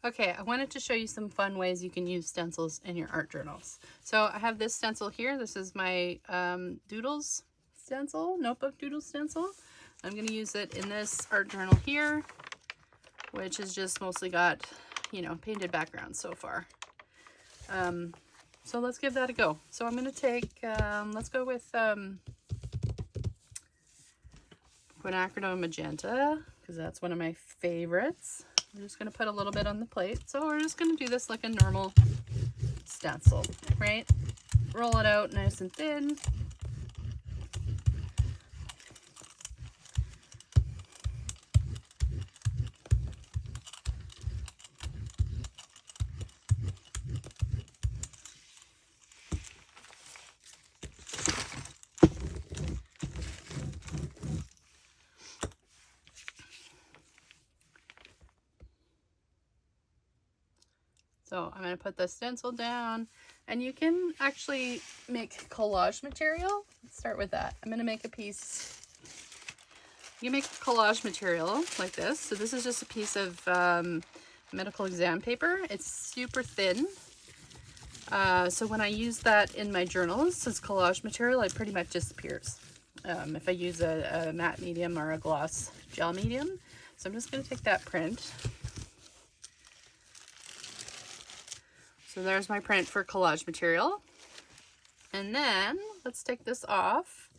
Okay, I wanted to show you some fun ways you can use stencils in your art journals. So I have this stencil here. This is my doodles stencil, notebook doodle stencil. I'm going to use it in this art journal here, which has just mostly got, you know, painted background so far. So let's give that a go. So I'm going to take, let's go with quinacridone magenta, because that's one of my favorites. I'm just going to put a little bit on the plate. So we're just going to do this like a normal stencil, right? Roll it out nice and thin. So I'm going to put the stencil down, and you can actually make collage material. Let's start with that. I'm going to make a piece. You can make collage material like this. So this is just a piece of medical exam paper. It's super thin. So when I use that in my journals as collage material, it pretty much disappears if I use a matte medium or a gloss gel medium. So I'm just going to take that print. So there's my print for collage material. And then let's take this off.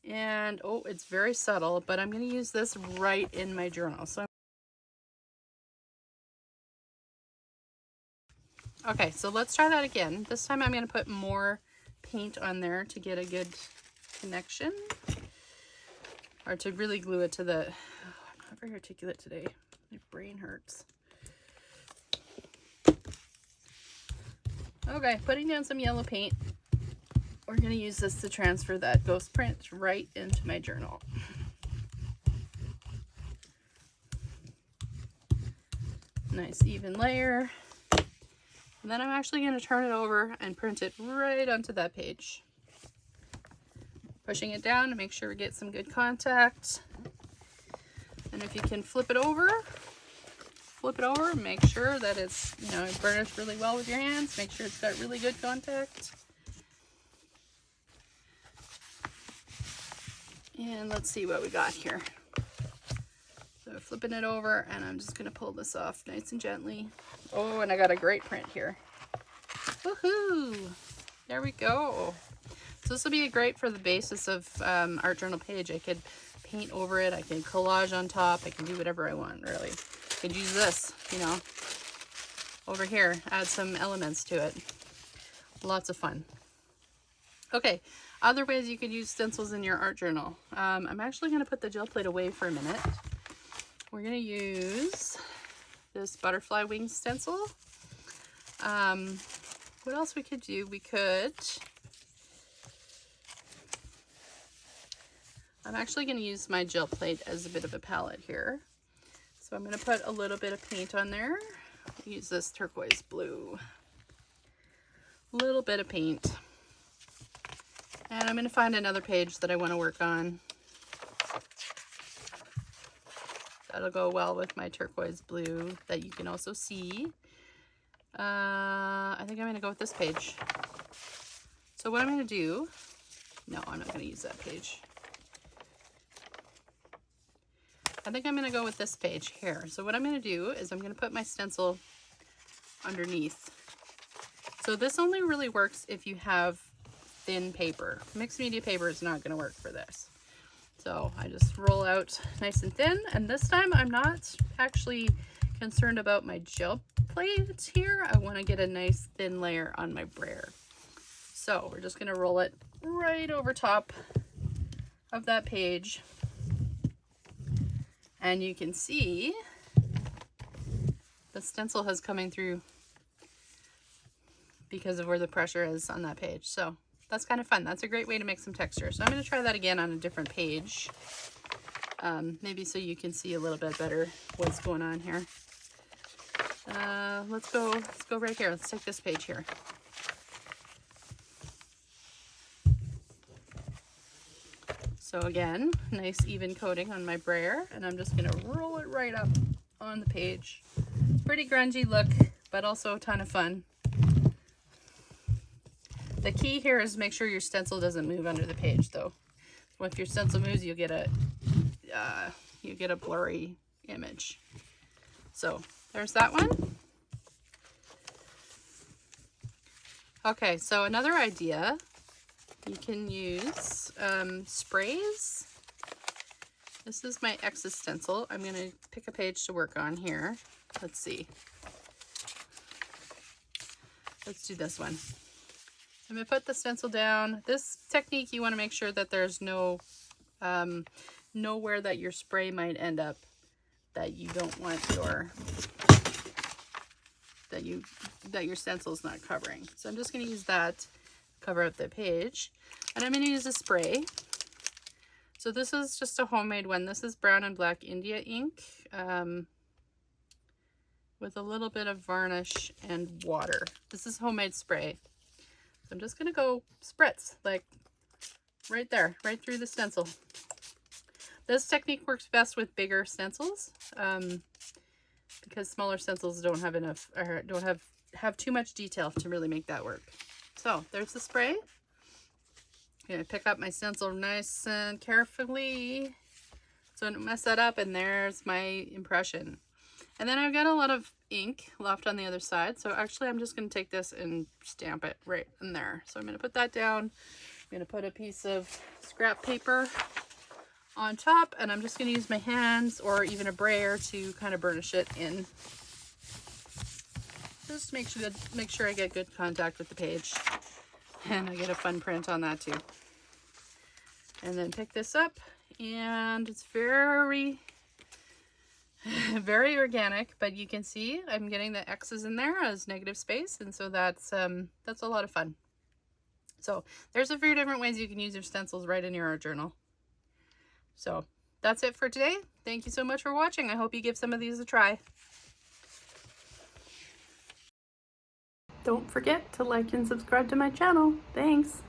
And oh, it's very subtle, but I'm going to use this right in my journal. So okay, so let's try that again. This time I'm going to put more paint on there to get a good connection, or to really glue it to the, I'm not very articulate today. My brain hurts. Okay, putting down some yellow paint. We're going to use this to transfer that ghost print right into my journal. Nice even layer. And then I'm actually going to turn it over and print it right onto that page. Pushing it down to make sure we get some good contact. And if you can flip it over, make sure that it's, you know, it burnished really well with your hands. Make sure it's got really good contact. And let's see what we got here. So flipping it over, and I'm just going to pull this off nice and gently. Oh, and I got a great print here. Woohoo! There we go. So this will be great for the basis of art journal page. I could paint over it. I can collage on top. I can do whatever I want, really. I could use this, you know, over here, add some elements to it. Lots of fun. Okay, other ways you could use stencils in your art journal. I'm actually going to put the gel plate away for a minute. We're going to use this butterfly wing stencil. What else we could do? We could, I'm actually going to use my gel plate as a bit of a palette here. So I'm going to put a little bit of paint on there. Use this turquoise blue. A little bit of paint. And I'm going to find another page that I want to work on. That'll go well with my turquoise blue that you can also see. I think I'm going to go with this page. So what I'm going to do, no, I'm not going to use that page. I think I'm going to go with this page here. So what I'm going to do is I'm going to put my stencil underneath. So this only really works if you have thin paper. Mixed media paper is not going to work for this. So I just roll out nice and thin, and this time I'm not actually concerned about my gel plate here. I want to get a nice thin layer on my brayer. So we're just going to roll it right over top of that page, and you can see the stencil has coming through because of where the pressure is on that page. So that's kind of fun. That's a great way to make some texture. So I'm going to try that again on a different page. Maybe so you can see a little bit better what's going on here. Let's go right here. Let's take this page here. So again, nice even coating on my brayer, and I'm just going to roll it right up on the page. Pretty grungy look, but also a ton of fun. The key here is make sure your stencil doesn't move under the page though. If your stencil moves, you get a blurry image. So there's that one. Okay, so another idea, you can use sprays. This is my X's stencil. I'm going to pick a page to work on here. Let's see. Let's do this one. I'm going to put the stencil down. This technique, you want to make sure that there's no nowhere that your spray might end up that you don't want your that your stencil is not covering. So I'm just going to use that to cover up the page, and I'm going to use a spray. So this is just a homemade one. This is brown and black India ink with a little bit of varnish and water. This is homemade spray. So I'm just going to go spritz, like right there, right through the stencil. This technique works best with bigger stencils because smaller stencils don't have enough, or don't have too much detail to really make that work. So there's the spray. I'm going to pick up my stencil nice and carefully so I don't mess that up, and there's my impression. And then I've got a lot of ink left on the other side, so actually I'm just going to take this and stamp it right in there. So I'm going to put that down. I'm going to put a piece of scrap paper on top, and I'm just going to use my hands or even a brayer to kind of burnish it in. Just make sure I get good contact with the page, and I get a fun print on that too. And then pick this up, and it's very very organic, but you can see I'm getting the X's in there as negative space, and so that's a lot of fun. So there's a few different ways you can use your stencils right in your art journal. So that's it for today. Thank you so much for watching. I hope you give some of these a try. Don't forget to like and subscribe to my channel. Thanks.